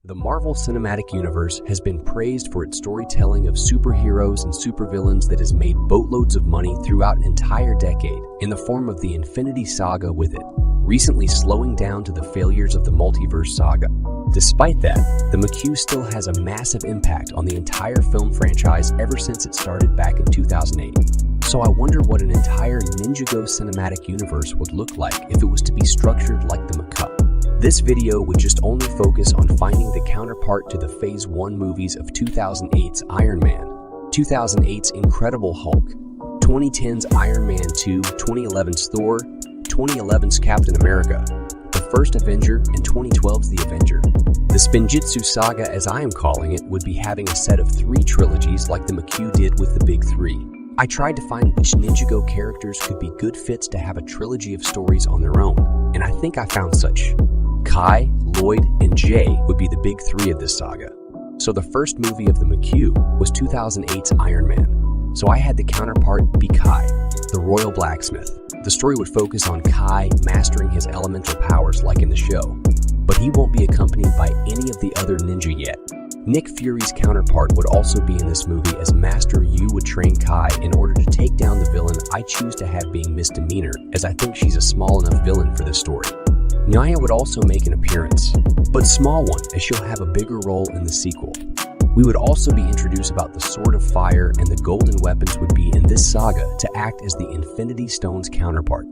The Marvel Cinematic Universe has been praised for its storytelling of superheroes and supervillains that has made boatloads of money throughout an entire decade in the form of the Infinity Saga with it, recently slowing down to the failures of the Multiverse Saga. Despite that, the MCU still has a massive impact on the entire film franchise ever since it started back in 2008. So I wonder what an entire Ninjago cinematic universe would look like if it was to be structured like the MCU. This video would just only focus on finding the counterpart to the Phase 1 movies of 2008's Iron Man, 2008's Incredible Hulk, 2010's Iron Man 2, 2011's Thor, 2011's Captain America, the First Avenger, and 2012's The Avenger. The Spinjitzu Saga, as I am calling it, would be having a set of 3 trilogies like the MCU did with the Big 3. I tried to find which Ninjago characters could be good fits to have a trilogy of stories on their own, and I think I found such. Kai, Lloyd, and Jay would be the big 3 of this saga. So the first movie of the MCU was 2008's Iron Man. So I had the counterpart be Kai, the Royal Blacksmith. The story would focus on Kai mastering his elemental powers like in the show, but he won't be accompanied by any of the other ninja yet. Nick Fury's counterpart would also be in this movie, as Master Yu would train Kai in order to take down the villain I choose to have being Misdemeanor, as I think she's a small enough villain for this story. Nyaya would also make an appearance, but small one, as she'll have a bigger role in the sequel. We would also be introduced about the Sword of Fire, and the golden weapons would be in this saga to act as the Infinity Stone's counterpart.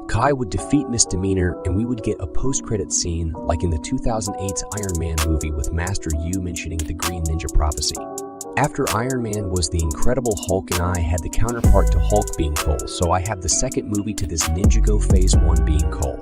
Kai would defeat Misdemeanor, and we would get a post-credit scene like in the 2008's Iron Man movie with Master Yu mentioning the Green Ninja prophecy. After Iron Man was the Incredible Hulk, and I had the counterpart to Hulk being Cole, so I have the second movie to this Ninjago Phase 1 being Cole,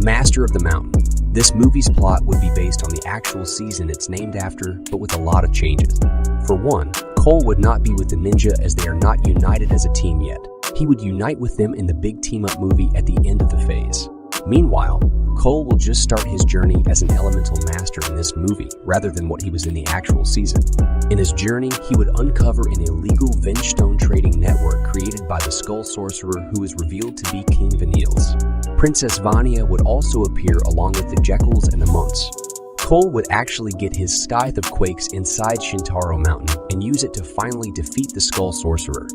Master of the Mountain. This movie's plot would be based on the actual season it's named after, but with a lot of changes. For one, Cole would not be with the ninja as they are not united as a team yet. He would unite with them in the big team-up movie at the end of the phase. Meanwhile, Cole will just start his journey as an elemental master in this movie, rather than what he was in the actual season. In his journey, he would uncover an illegal Vengestone trading network created by the Skull Sorcerer, who is revealed to be King Vanille's. Princess Vanya would also appear along with the Jekylls and the Monks. Cole would actually get his Scythe of Quakes inside Shintaro Mountain and use it to finally defeat the Skull Sorcerer.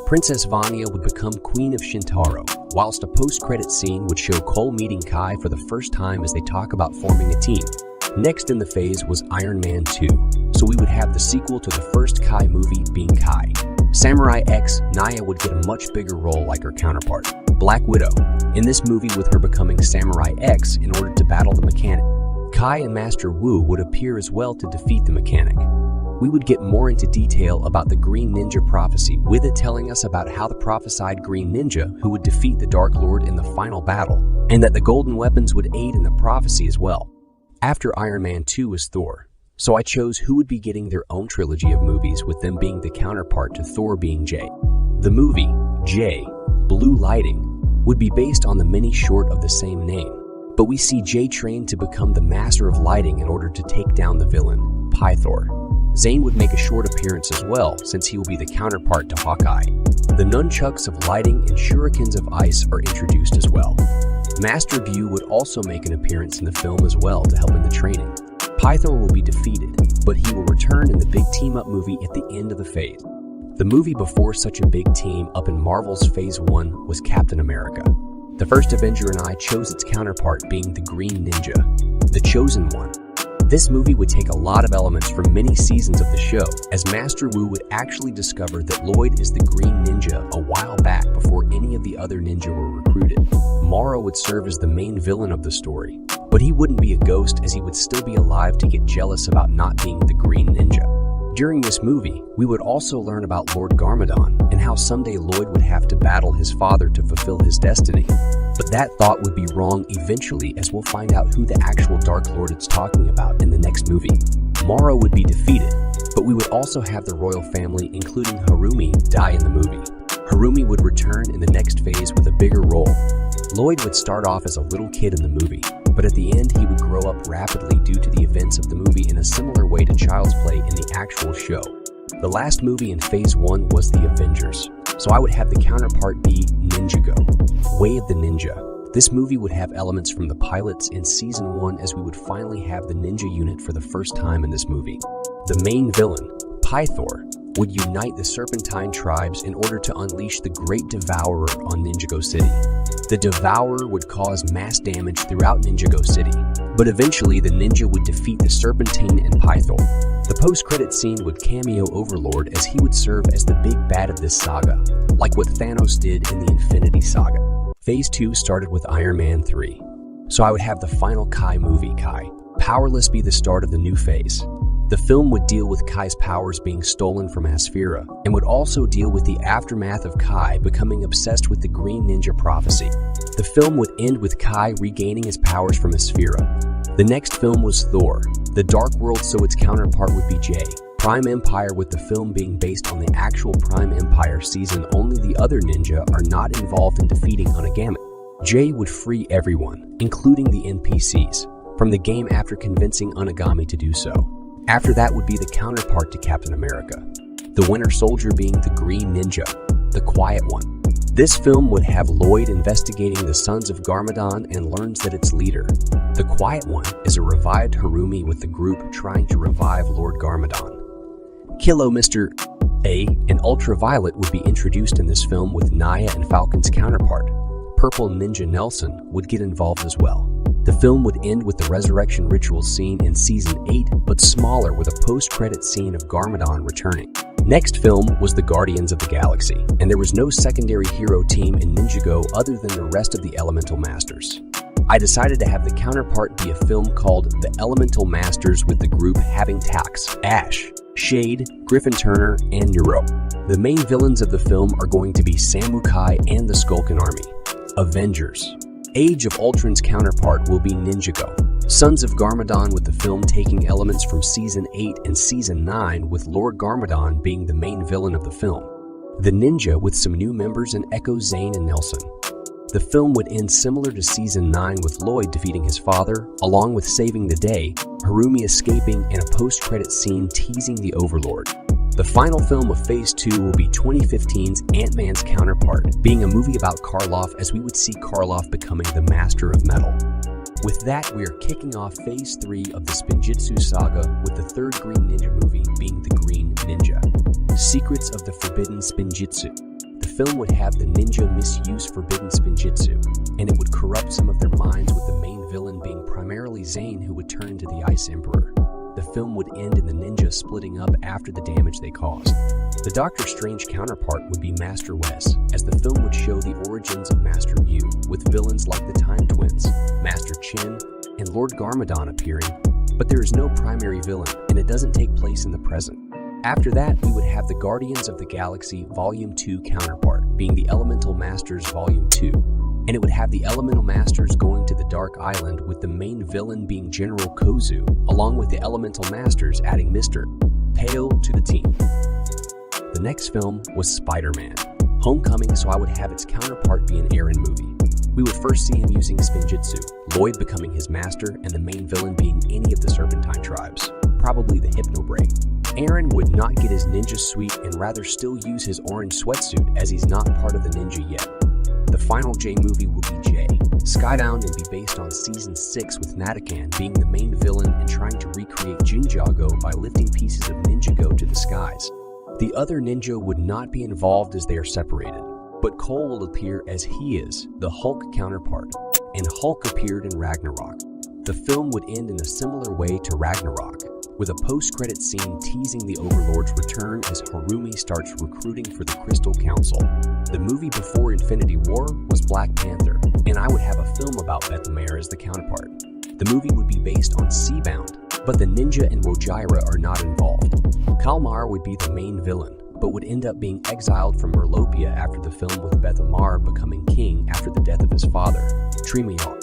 Princess Vanya would become Queen of Shintaro, whilst a post-credit scene would show Cole meeting Kai for the first time as they talk about forming a team. Next in the phase was Iron Man 2, so we would have the sequel to the first Kai movie being Kai. Samurai X, Naya would get a much bigger role like her counterpart, Black Widow, in this movie, with her becoming Samurai X in order to battle the Mechanic. Kai and Master Wu would appear as well to defeat the Mechanic. We would get more into detail about the Green Ninja prophecy, with it telling us about how the prophesied Green Ninja who would defeat the Dark Lord in the final battle, and that the golden weapons would aid in the prophecy as well. After Iron Man 2 was Thor, so I chose who would be getting their own trilogy of movies, with them being the counterpart to Thor being Jay. The movie, Jay, Blue Lighting, would be based on the mini short of the same name, but we see Jay trained to become the Master of Lighting in order to take down the villain, Pythor. Zane would make a short appearance as well, since he will be the counterpart to Hawkeye. The Nunchucks of Lighting and Shurikens of Ice are introduced as well. Master View would also make an appearance in the film as well to help in the training. Pythor will be defeated, but he will return in the big team-up movie at the end of the phase. The movie before such a big team up in Marvel's Phase 1 was Captain America. The First Avenger, and I chose its counterpart being the Green Ninja, the Chosen One. This movie would take a lot of elements from many seasons of the show, as Master Wu would actually discover that Lloyd is the Green Ninja a while back before any of the other ninja were recruited. Mara would serve as the main villain of the story, but he wouldn't be a ghost, as he would still be alive to get jealous about not being the Green Ninja. During this movie, we would also learn about Lord Garmadon and how someday Lloyd would have to battle his father to fulfill his destiny. But that thought would be wrong eventually, as we'll find out who the actual Dark Lord it's talking about in the next movie. Mara would be defeated, but we would also have the royal family, including Harumi, die in the movie. Harumi would return in the next phase with a bigger role. Lloyd would start off as a little kid in the movie, but at the end he would grow up rapidly due to the events of the movie in a similar way to Child's Play in the actual show. The last movie in Phase 1 was The Avengers, so I would have the counterpart be Ninjago, Way of the Ninja. This movie would have elements from the pilots in Season 1, as we would finally have the ninja unit for the first time in this movie. The main villain, Pythor, would unite the Serpentine tribes in order to unleash the Great Devourer on Ninjago City. The Devourer would cause mass damage throughout Ninjago City, but eventually the ninja would defeat the Serpentine and Pythor. The post-credit scene would cameo Overlord, as he would serve as the big bad of this saga, like what Thanos did in the Infinity Saga. Phase 2 started with Iron Man 3. So I would have the final Kai movie, Kai Powerless, be the start of the new phase. The film would deal with Kai's powers being stolen from Asphira, and would also deal with the aftermath of Kai becoming obsessed with the Green Ninja prophecy. The film would end with Kai regaining his powers from Asphira. The next film was Thor, The Dark World, so its counterpart would be J. Prime Empire, with the film being based on the actual Prime Empire season. Only the other ninja are not involved in defeating Onigami. J would free everyone, including the NPCs, from the game after convincing Onigami to do so. After that would be the counterpart to Captain America, the Winter Soldier being the Green Ninja, the Quiet One. This film would have Lloyd investigating the Sons of Garmadon and learns that its leader, the Quiet One, is a revived Harumi, with the group trying to revive Lord Garmadon. Kilo Mr. A and Ultraviolet would be introduced in this film, with Naya and Falcon's counterpart, Purple Ninja Nelson, would get involved as well. The film would end with the resurrection ritual scene in Season 8, but smaller, with a post-credit scene of Garmadon returning. Next film was the Guardians of the Galaxy, and there was no secondary hero team in Ninjago other than the rest of the Elemental Masters. I decided to have the counterpart be a film called The Elemental Masters, with the group having Tax, Ash, Shade, Griffin Turner, and Nero. The main villains of the film are going to be Samukai and the Skulkin Army. Avengers. Age of Ultron's counterpart will be Ninjago. Sons of Garmadon, with the film taking elements from Season 8 and Season 9, with Lord Garmadon being the main villain of the film. The Ninja, with some new members in Echo, Zane, and Nelson. The film would end similar to Season 9, with Lloyd defeating his father, along with saving the day, Harumi escaping, and a post-credit scene teasing the Overlord. The final film of Phase 2 will be 2015's Ant-Man's counterpart, being a movie about Karloff, as we would see Karloff becoming the Master of Metal. With that, we are kicking off Phase 3 of the Spinjitzu saga, with the third Green Ninja movie being The Green Ninja. Secrets of the Forbidden Spinjitzu. The film would have the ninja misuse forbidden Spinjitzu, and it would corrupt some of their minds, with the main villain being primarily Zane, who would turn into the Ice Emperor. The film would end in the ninja splitting up after the damage they caused. The Doctor Strange counterpart would be Master Wes, as the film would show the origins of Master Yu, with villains like the Time Twins, Master Chin, and Lord Garmadon appearing, but there is no primary villain, and it doesn't take place in the present. After that, we would have the Guardians of the Galaxy Volume 2 counterpart, being the Elemental Masters Volume 2, and it would have the Elemental Masters going to the Dark Island, with the main villain being General Kozu, along with the Elemental Masters adding Mr. Peo to the team. The next film was Spider-Man Homecoming, so I would have its counterpart be an Aaron movie. We would first see him using Spinjitzu, Lloyd becoming his master, and the main villain being any of the Serpentine tribes, probably the Hypno-Break. Aaron would not get his ninja suite and rather still use his orange sweatsuit, as he's not part of the ninja yet. The final J movie will be J, Skybound, and be based on Season 6, with Natakan being the main villain and trying to recreate Ninjago by lifting pieces of Ninjago to the skies. The other ninja would not be involved, as they are separated, but Cole will appear as he is, the Hulk counterpart, and Hulk appeared in Ragnarok. The film would end in a similar way to Ragnarok, with a post-credit scene teasing the Overlord's return as Harumi starts recruiting for the Crystal Council. The movie before Infinity War was Black Panther, and I would have a film about Beth Mare as the counterpart. The movie would be based on Seabound, but the ninja and Wojira are not involved. Kalmar would be the main villain, but would end up being exiled from Merlopia after the film, with Beth Amar becoming king after the death of his father, Tremior.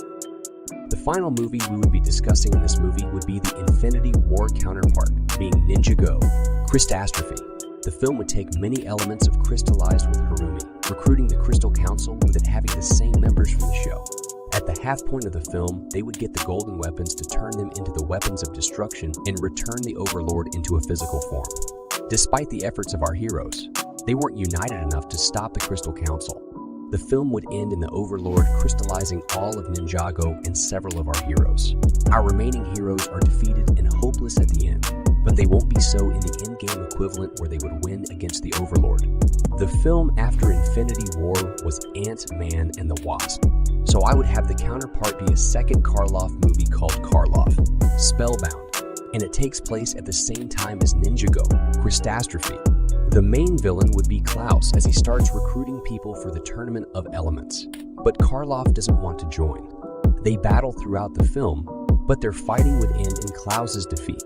The final movie we would be discussing in this movie would be the Infinity War counterpart, being Ninjago, Crystastrophe. The film would take many elements of Crystallized with Harumi, recruiting the Crystal Council, with it having the same members from the show. At the half point of the film, they would get the golden weapons to turn them into the weapons of destruction and return the Overlord into a physical form. Despite the efforts of our heroes, they weren't united enough to stop the Crystal Council. The film would end in the Overlord crystallizing all of Ninjago and several of our heroes. Our remaining heroes are defeated and hopeless at the end, but they won't be so in the endgame equivalent where they would win against the Overlord. The film after Infinity War was Ant-Man and the Wasp, so I would have the counterpart be a second Karloff movie called Karloff, Spellbound, and it takes place at the same time as Ninjago, Christastrophe. The main villain would be Klaus as he starts recruiting people for the Tournament of Elements, but Karloff doesn't want to join. They battle throughout the film, but their fighting would end in Klaus's defeat.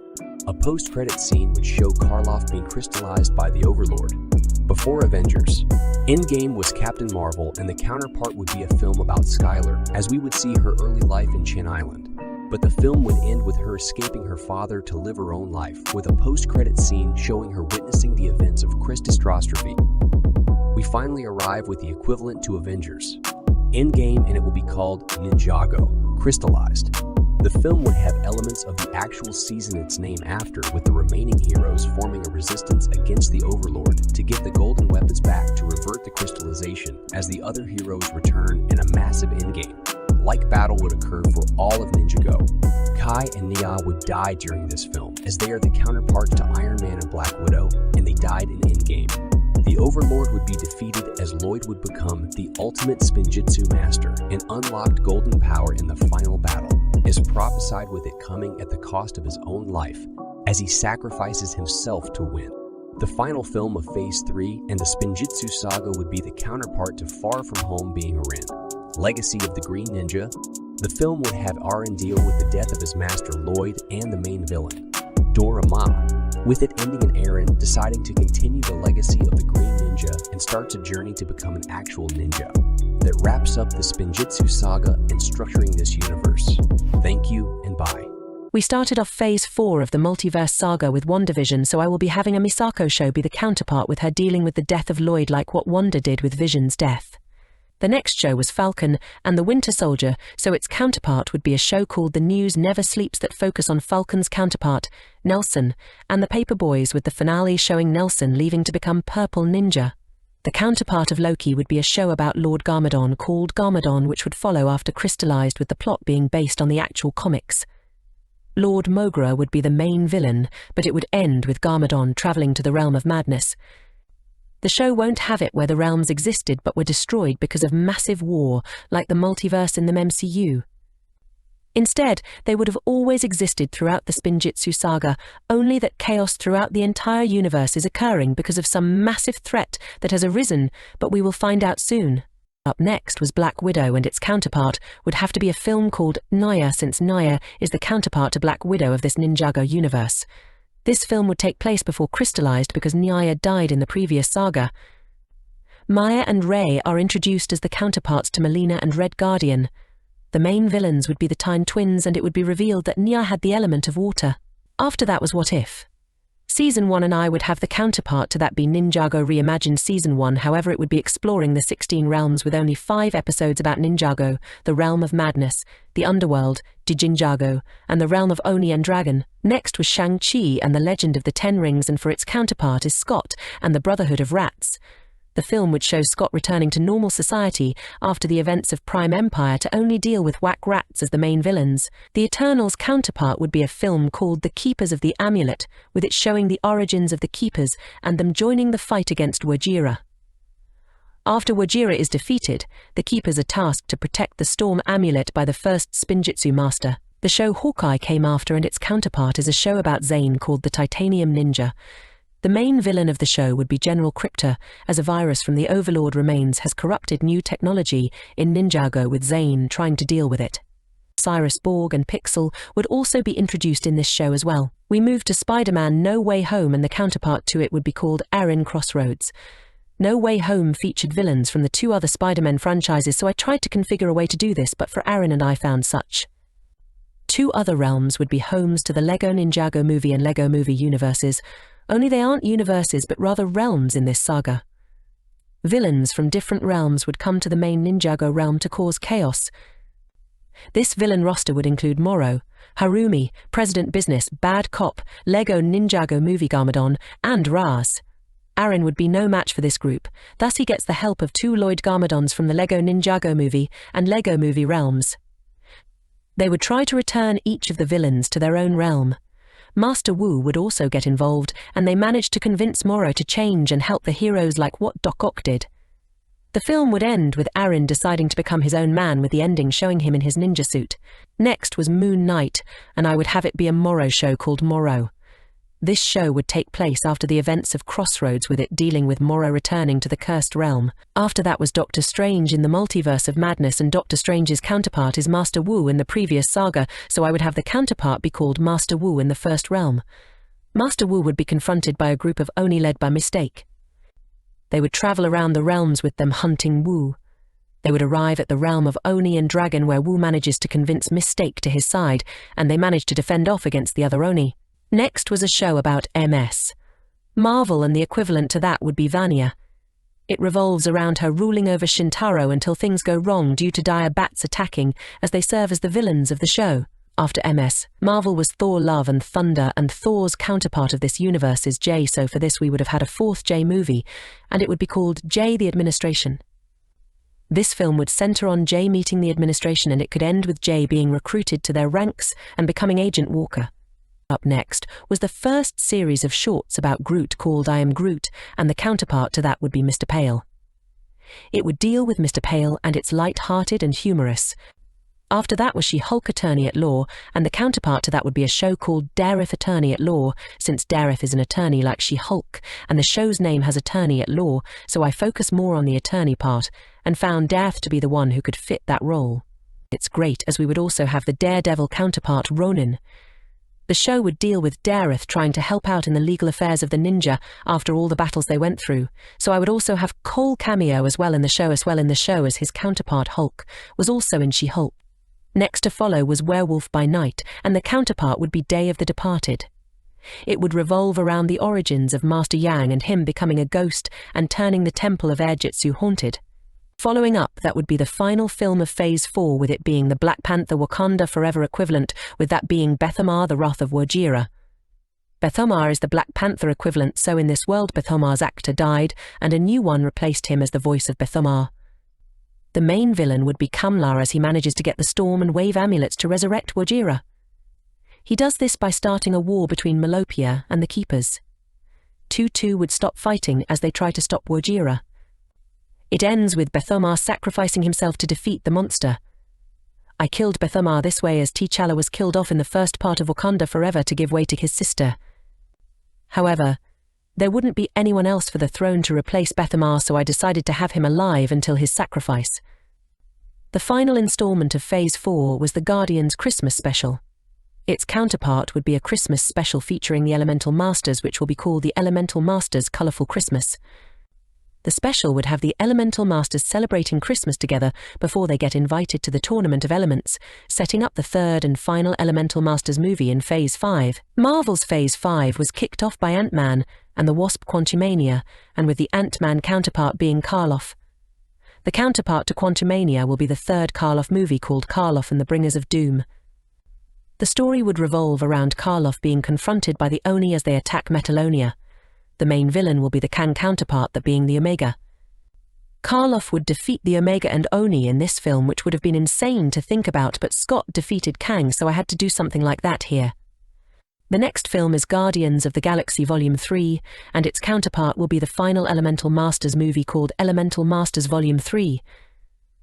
A post-credit scene would show Karloff being crystallized by the Overlord. Before Avengers, Endgame was Captain Marvel, and the counterpart would be a film about Skylar, as we would see her early life in Chin Island. But the film would end with her escaping her father to live her own life, with a post-credit scene showing her witnessing the events of Christastrophe. We finally arrive with the equivalent to Avengers, Endgame, and it will be called Ninjago, Crystallized. The film would have elements of the actual season it's named after, with the remaining heroes forming a resistance against the Overlord to get the golden weapons back to revert the crystallization as the other heroes return in a massive endgame. Like battle would occur for all of Ninjago. Kai and Nia would die during this film, as they are the counterparts to Iron Man and Black Widow, and they died in Endgame. The Overlord would be defeated as Lloyd would become the ultimate Spinjitzu master and unlocked golden power in the final battle, is prophesied with it coming at the cost of his own life, as he sacrifices himself to win. The final film of Phase 3 and the Spinjitzu saga would be the counterpart to Far From Home being Aren, Legacy of the Green Ninja. The film would have Aren deal with the death of his master Lloyd and the main villain, Dora Ma, with it ending in Aren deciding to continue the legacy of the Green Ninja and starts a journey to become an actual ninja that wraps up the Spinjitzu saga and structuring this universe. Thank you and bye. We started off Phase 4 of the multiverse saga with WandaVision, so I will be having a Misako show be the counterpart with her dealing with the death of Lloyd like what Wanda did with Vision's death. The next show was Falcon and the Winter Soldier, so its counterpart would be a show called The News Never Sleeps that focus on Falcon's counterpart, Nelson, and the Paper Boys, with the finale showing Nelson leaving to become Purple Ninja. The counterpart of Loki would be a show about Lord Garmadon called Garmadon, which would follow after Crystallized, with the plot being based on the actual comics. Lord Mogra would be the main villain, but it would end with Garmadon travelling to the Realm of Madness. The show won't have it where the realms existed but were destroyed because of massive war, like the multiverse in the MCU. Instead, they would have always existed throughout the Spinjitzu saga, only that chaos throughout the entire universe is occurring because of some massive threat that has arisen, but we will find out soon. Up next was Black Widow, and its counterpart would have to be a film called Naya, since Naya is the counterpart to Black Widow of this Ninjago universe. This film would take place before Crystallized because Naya died in the previous saga. Maya and Ray are introduced as the counterparts to Melina and Red Guardian. The main villains would be the Time Twins, and it would be revealed that Nia had the element of water. After that was What If. Season 1 and I would have the counterpart to that be Ninjago Reimagined Season 1, however it would be exploring the 16 realms with only 5 episodes about Ninjago, the Realm of Madness, the Underworld, Dijinjago, and the Realm of Oni and Dragon. Next was Shang-Chi and the Legend of the Ten Rings, and for its counterpart is Scott and the Brotherhood of Rats. The film would show Scott returning to normal society after the events of Prime Empire to only deal with whack rats as the main villains. The Eternals' counterpart would be a film called The Keepers of the Amulet, with it showing the origins of the Keepers and them joining the fight against Wajira. After Wajira is defeated, the Keepers are tasked to protect the Storm Amulet by the first Spinjitzu master. The show Hawkeye came after, and its counterpart is a show about Zane called The Titanium Ninja. The main villain of the show would be General Krypta, as a virus from the Overlord remains has corrupted new technology in Ninjago, with Zane trying to deal with it. Cyrus Borg and Pixel would also be introduced in this show as well. We moved to Spider-Man No Way Home, and the counterpart to it would be called Aaron Crossroads. No Way Home featured villains from the 2 other Spider-Man franchises, so I tried to configure a way to do this, but for Aaron and I found such. 2 other realms would be homes to the Lego Ninjago movie and Lego movie universes, only they aren't universes but rather realms in this saga. Villains from different realms would come to the main Ninjago realm to cause chaos. This villain roster would include Moro, Harumi, President Business, Bad Cop, Lego Ninjago movie Garmadon, and Raz. Aaron would be no match for this group, thus he gets the help of 2 Lloyd Garmadons from the Lego Ninjago movie and Lego Movie realms. They would try to return each of the villains to their own realm. Master Wu would also get involved, and they managed to convince Morrow to change and help the heroes like what Doc Ock did. The film would end with Aaron deciding to become his own man, with the ending showing him in his ninja suit. Next was Moon Knight, and I would have it be a Morrow show called Morrow. This show would take place after the events of Crossroads, with it dealing with Morrow returning to the Cursed Realm. After that was Doctor Strange in the Multiverse of Madness, and Doctor Strange's counterpart is Master Wu in the previous saga, so I would have the counterpart be called Master Wu in the First Realm. Master Wu would be confronted by a group of Oni led by Mistake. They would travel around the realms with them hunting Wu. They would arrive at the realm of Oni and Dragon, where Wu manages to convince Mistake to his side, and they manage to defend off against the other Oni. Next was a show about MS. Marvel, and the equivalent to that would be Vanya. It revolves around her ruling over Shintaro until things go wrong due to dire bats attacking, as they serve as the villains of the show. After MS, Marvel was Thor Love and Thunder, and Thor's counterpart of this universe is J, so for this we would have had a 4th J movie, and it would be called J the Administration. This film would center on J meeting the administration, and it could end with J being recruited to their ranks and becoming Agent Walker. Up next was the first series of shorts about Groot called I Am Groot, and the counterpart to that would be Mr. Pale. It would deal with Mr. Pale, and it's light-hearted and humorous. After that was She-Hulk Attorney at Law, and the counterpart to that would be a show called Dareth Attorney at Law, since Dareth is an attorney like She-Hulk, and the show's name has Attorney at Law, so I focus more on the attorney part, and found Dareth to be the one who could fit that role. It's great, as we would also have the Daredevil counterpart Ronin. The show would deal with Dareth trying to help out in the legal affairs of the ninja after all the battles they went through, so I would also have Cole cameo as well in the show, as his counterpart Hulk was also in She-Hulk. Next to follow was Werewolf by Night, and the counterpart would be Day of the Departed. It would revolve around the origins of Master Yang and him becoming a ghost and turning the Temple of Airjitsu haunted. Following up, that would be the final film of Phase 4, with it being the Black Panther Wakanda Forever equivalent, with that being Beth-Omar, the Wrath of Wajira. Beth-Omar is the Black Panther equivalent, so in this world Beth-Omar's actor died, and a new one replaced him as the voice of Beth-Omar. The main villain would be Kamlar, as he manages to get the Storm and Wave amulets to resurrect Wajira. He does this by starting a war between Melopia and the Keepers. 2-2 would stop fighting as they try to stop Wajira. It ends with Beth-Omar sacrificing himself to defeat the monster. I killed Beth-Omar this way, as T'Challa was killed off in the first part of Wakanda Forever to give way to his sister. However, there wouldn't be anyone else for the throne to replace Beth-Omar, so I decided to have him alive until his sacrifice. The final installment of Phase 4 was the Guardians Christmas special. Its counterpart would be a Christmas special featuring the Elemental Masters, which will be called the Elemental Masters Colourful Christmas. The special would have the Elemental Masters celebrating Christmas together before they get invited to the Tournament of Elements, setting up the 3rd and final Elemental Masters movie in Phase 5. Marvel's Phase 5 was kicked off by Ant-Man and the Wasp Quantumania, and with the Ant-Man counterpart being Karloff. The counterpart to Quantumania will be the 3rd Karloff movie called Karloff and the Bringers of Doom. The story would revolve around Karloff being confronted by the Oni as they attack Metalonia. The main villain will be the Kang counterpart, that being the Omega. Karloff would defeat the Omega and Oni in this film, which would have been insane to think about, but Scott defeated Kang, so I had to do something like that here. The next film is Guardians of the Galaxy Volume 3, and its counterpart will be the final Elemental Masters movie called Elemental Masters Volume 3.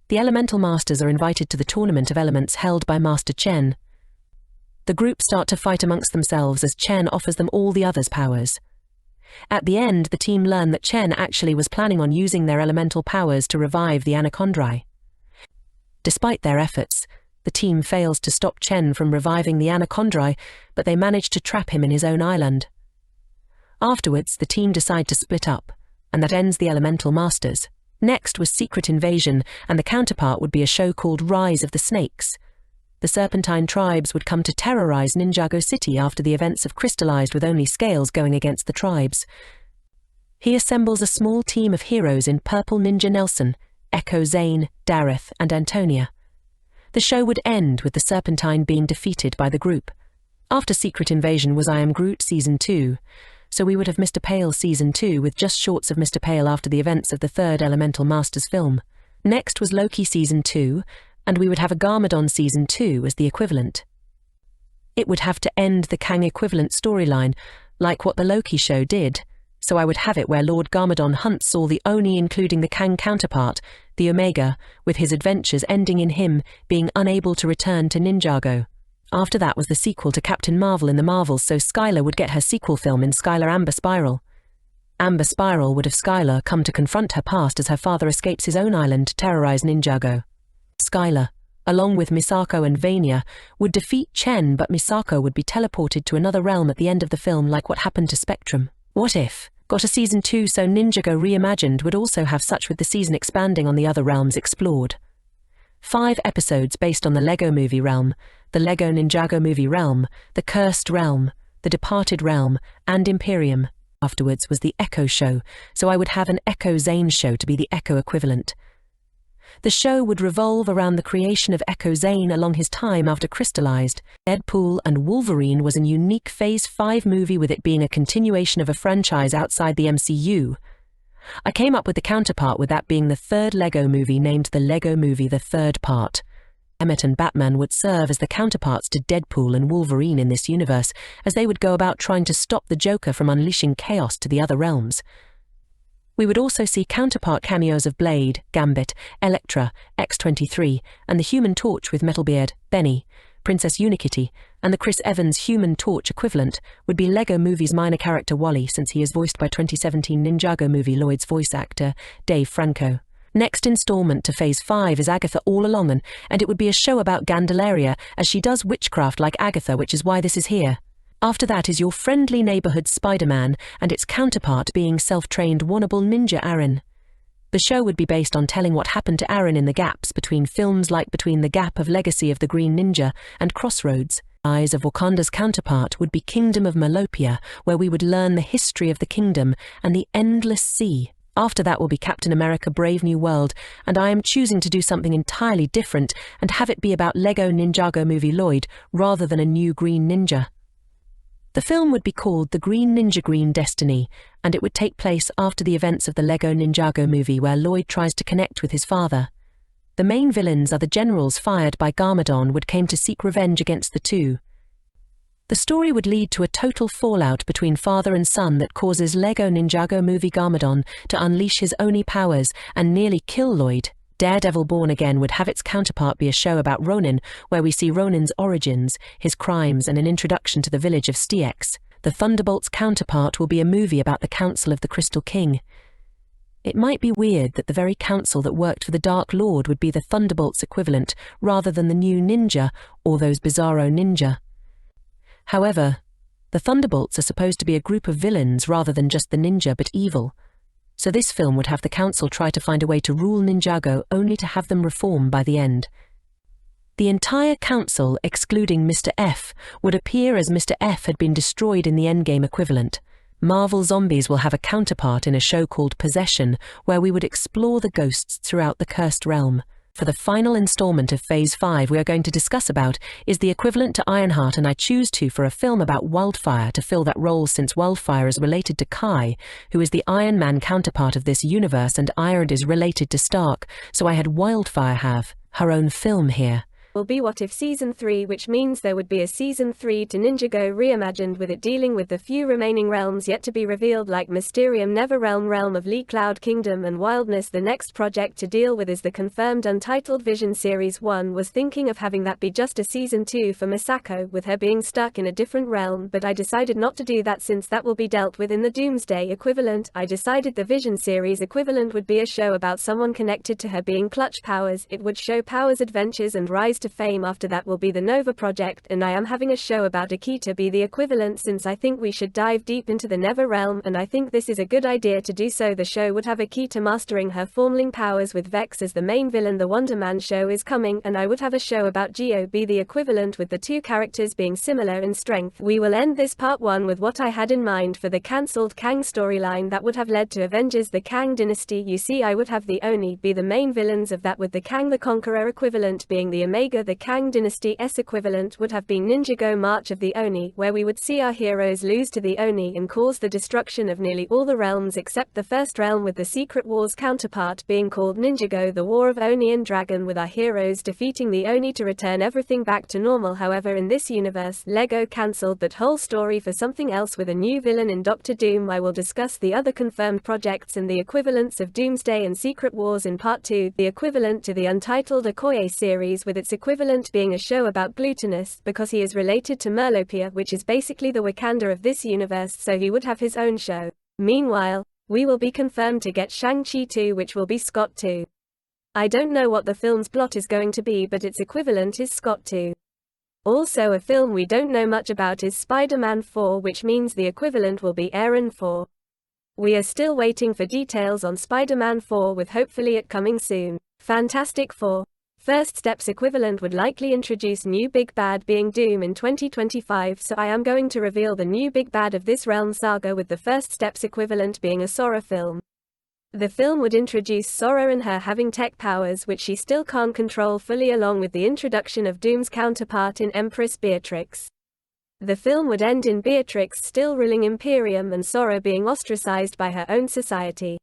The Elemental Masters are invited to the Tournament of Elements held by Master Chen. The group start to fight amongst themselves as Chen offers them all the others' powers. At the end, the team learn that Chen actually was planning on using their elemental powers to revive the Anacondrae. Despite their efforts, the team fails to stop Chen from reviving the Anacondrae, but they manage to trap him in his own island. Afterwards, the team decide to split up, and that ends the Elemental Masters. Next was Secret Invasion, and the counterpart would be a show called Rise of the Snakes. The Serpentine tribes would come to terrorize Ninjago City after the events have crystallized, with only Scales going against the tribes. He assembles a small team of heroes in Purple Ninja Nelson, Echo Zane, Dareth, and Antonia. The show would end with the Serpentine being defeated by the group. After Secret Invasion was I Am Groot Season 2, so we would have Mr. Pale Season 2 with just shorts of Mr. Pale after the events of the third Elemental Masters film. Next was Loki Season 2, and we would have a Garmadon Season 2 as the equivalent. It would have to end the Kang equivalent storyline, like what the Loki show did, so I would have it where Lord Garmadon hunts all the Oni, including the Kang counterpart, the Omega, with his adventures ending in him being unable to return to Ninjago. After that was the sequel to Captain Marvel in the Marvels, so Skylar would get her sequel film in Skylar Amber Spiral. Amber Spiral would have Skylar come to confront her past as her father escapes his own island to terrorize Ninjago. Skylar, along with Misako and Vania, would defeat Chen, but Misako would be teleported to another realm at the end of the film, like what happened to Spectrum. What if got a Season 2, so Ninjago Reimagined would also have such, with the season expanding on the other realms explored. 5 episodes based on the Lego Movie realm, the Lego Ninjago Movie realm, the Cursed Realm, the Departed Realm, and Imperium. Afterwards was the Echo show, so I would have an Echo Zane show to be the Echo equivalent. The show would revolve around the creation of Echo Zane along his time after crystallized. Deadpool and Wolverine was a unique Phase 5 movie, with it being a continuation of a franchise outside the MCU. I came up with the counterpart, with that being the third Lego movie named the Lego Movie The Third Part. Emmett and Batman would serve as the counterparts to Deadpool and Wolverine in this universe, as they would go about trying to stop the Joker from unleashing chaos to the other realms. We would also see counterpart cameos of Blade, Gambit, Elektra, X-23, and the Human Torch with Metalbeard, Benny, Princess Unikitty, and the Chris Evans Human Torch equivalent would be Lego Movie's minor character Wally, since he is voiced by 2017 Ninjago movie Lloyd's voice actor, Dave Franco. Next installment to Phase 5 is Agatha All Along, and it would be a show about Candelaria, as she does witchcraft like Agatha, which is why this is here. After that is your friendly neighborhood Spider-Man, and its counterpart being self-trained Wannable Ninja Aaron. The show would be based on telling what happened to Aaron in the gaps between films, like between the gap of Legacy of the Green Ninja and Crossroads. Eyes of Wakanda's counterpart would be Kingdom of Malopia, where we would learn the history of the kingdom and the endless sea. After that will be Captain America Brave New World, and I am choosing to do something entirely different and have it be about Lego Ninjago Movie Lloyd rather than a new Green Ninja. The film would be called The Green Ninja Green Destiny, and it would take place after the events of the Lego Ninjago movie, where Lloyd tries to connect with his father. The main villains are the generals fired by Garmadon would came to seek revenge against the two. The story would lead to a total fallout between father and son that causes Lego Ninjago movie Garmadon to unleash his Oni powers and nearly kill Lloyd. Daredevil Born Again would have its counterpart be a show about Ronin, where we see Ronin's origins, his crimes, and an introduction to the village of Styx. The Thunderbolts counterpart will be a movie about the Council of the Crystal King. It might be weird that the very council that worked for the Dark Lord would be the Thunderbolts equivalent, rather than the new ninja or those Bizarro ninja. However, the Thunderbolts are supposed to be a group of villains rather than just the ninja but evil. So this film would have the council try to find a way to rule Ninjago, only to have them reform by the end. The entire council, excluding Mr. F, would appear as Mr. F had been destroyed in the Endgame equivalent. Marvel Zombies will have a counterpart in a show called Possession, where we would explore the ghosts throughout the Cursed Realm. For the final installment of Phase 5 we are going to discuss about is the equivalent to Ironheart, and I choose for a film about Wildfire to fill that role, since Wildfire is related to Kai, who is the Iron Man counterpart of this universe, and Iron is related to Stark, so I had Wildfire have her own film here. Will be What If Season 3, which means there would be a Season 3 to Ninjago Reimagined, with it dealing with the few remaining realms yet to be revealed, like Mysterium Neverrealm, Realm of Lee Cloud Kingdom, and Wildness. The next project to deal with is the confirmed Untitled Vision Series 1. Was thinking of having that be just a Season 2 for Misako, with her being stuck in a different realm, but I decided not to do that since that will be dealt with in the Doomsday equivalent. I decided the Vision Series equivalent would be a show about someone connected to her being Clutch Powers. It would show Powers' adventures and rise to fame. After that will be the Nova Project, and I am having a show about Akita be the equivalent, since I think we should dive deep into the Never realm, and I think this is a good idea to do so. The show would have Akita mastering her formling powers with Vex as the main villain. The Wonder Man show is coming, and I would have a show about Geo be the equivalent, with the two characters being similar in strength. We will end this part 1 with what I had in mind for the cancelled Kang storyline that would have led to Avengers: The Kang Dynasty. You see, I would have the Oni be the main villains of that, with the Kang the Conqueror equivalent being the Omega Saga. The Kang Dynasty's equivalent would have been Ninjago March of the Oni, where we would see our heroes lose to the Oni and cause the destruction of nearly all the realms except the first realm, with the Secret War's counterpart being called Ninjago, the War of Oni and Dragon, with our heroes defeating the Oni to return everything back to normal. However, in this universe, LEGO cancelled that whole story for something else with a new villain in Doctor Doom. I will discuss the other confirmed projects and the equivalents of Doomsday and Secret Wars in Part 2, the equivalent to the untitled Okoye series, with its equivalent being a show about Glutinous, because he is related to Merlopia, which is basically the Wakanda of this universe, so he would have his own show. Meanwhile, we will be confirmed to get Shang-Chi 2, which will be Scott 2. I don't know what the film's plot is going to be, but its equivalent is Scott 2. Also, a film we don't know much about is Spider-Man 4, which means the equivalent will be Aaron 4. We are still waiting for details on Spider-Man 4, with hopefully it coming soon. Fantastic Four. First Steps equivalent would likely introduce new big bad being Doom in 2025, so I am going to reveal the new big bad of this realm saga, with the First Steps equivalent being a Sora film. The film would introduce Sora and her having tech powers which she still can't control fully, along with the introduction of Doom's counterpart in Empress Beatrix. The film would end in Beatrix still ruling Imperium and Sora being ostracized by her own society.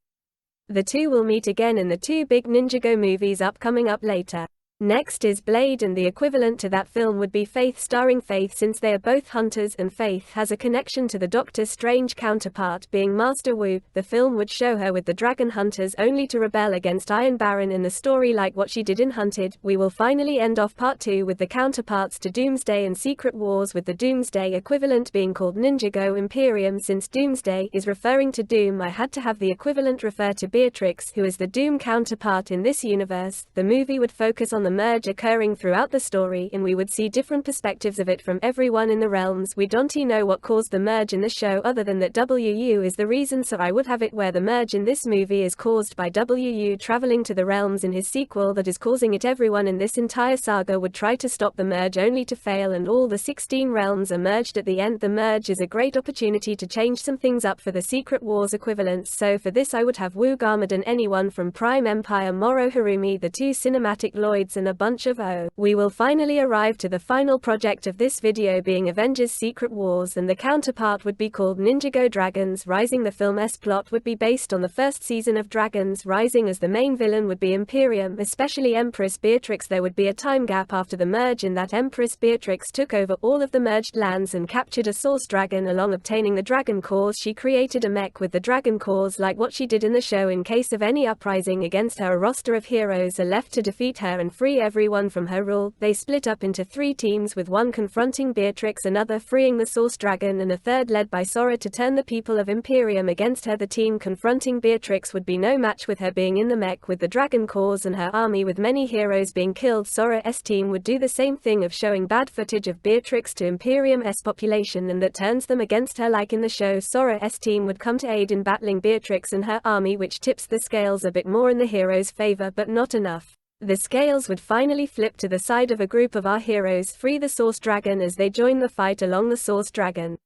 The two will meet again in the two big Ninjago movies coming up later. Next is Blade, and the equivalent to that film would be Faith, starring Faith, since they are both hunters and Faith has a connection to the Doctor Strange counterpart being Master Wu. The film would show her with the Dragon Hunters only to rebel against Iron Baron in the story, like what she did in Hunted. We will finally end off Part 2 with the counterparts to Doomsday and Secret Wars, with the Doomsday equivalent being called Ninjago Imperium. Since Doomsday is referring to Doom, I had to have the equivalent refer to Beatrix, who is the Doom counterpart in this universe. The movie would focus on the merge occurring throughout the story, and we would see different perspectives of it from everyone in the realms. We don't know what caused the merge in the show other than that WU is the reason, so I would have it where the merge in this movie is caused by WU traveling to the realms in his sequel that is causing it. Everyone in this entire saga would try to stop the merge only to fail, and all the 16 realms are merged at the end. The merge is a great opportunity to change some things up for the Secret Wars equivalents, so for this I would have Wu Garmadon, anyone from Prime Empire, Moro Harumi, the two cinematic Lloyds, and a bunch of We will finally arrive to the final project of this video being Avengers Secret Wars, and the counterpart would be called Ninjago Dragons Rising. The film's plot would be based on the first season of Dragons Rising, as the main villain would be Imperium, especially Empress Beatrix. There would be a time gap after the merge in that Empress Beatrix took over all of the merged lands and captured a source dragon. Along obtaining the dragon cores, she created a mech with the dragon cores like what she did in the show. In case of any uprising against her, a roster of heroes are left to defeat her and free everyone from her rule. They split up into 3 teams, with one confronting Beatrix, another freeing the source dragon, and a third led by Sora to turn the people of Imperium against her. The team confronting Beatrix would be no match, with her being in the mech with the dragon cores and her army with many heroes being killed. Sora's team would do the same thing of showing bad footage of Beatrix to Imperium's population, and that turns them against her like in the show. Sora's team would come to aid in battling Beatrix and her army, which tips the scales a bit more in the heroes' favor, but not enough. The scales would finally flip to the side of a group of our heroes free the source dragon as they join the fight along the source dragon.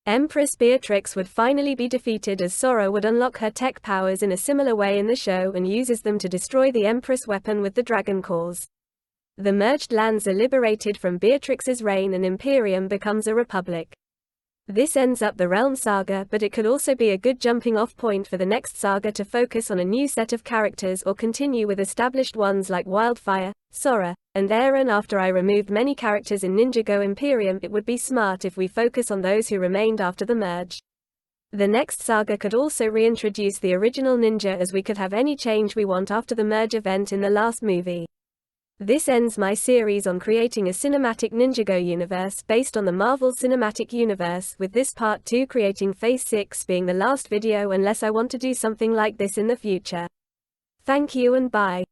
Empress Beatrix would finally be defeated, as Sora would unlock her tech powers in a similar way in the show and uses them to destroy the Empress weapon with the dragon cores. The merged lands are liberated from Beatrix's reign and Imperium becomes a republic. This ends up the Realm Saga, but it could also be a good jumping off point for the next saga to focus on a new set of characters or continue with established ones like Wildfire, Sora, and Aaron. After I removed many characters in Ninjago Imperium, it would be smart if we focus on those who remained after the merge. The next saga could also reintroduce the original ninja, as we could have any change we want after the merge event in the last movie. This ends my series on creating a cinematic Ninjago universe based on the Marvel Cinematic Universe, with this part 2 creating Phase 6 being the last video, unless I want to do something like this in the future. Thank you and bye.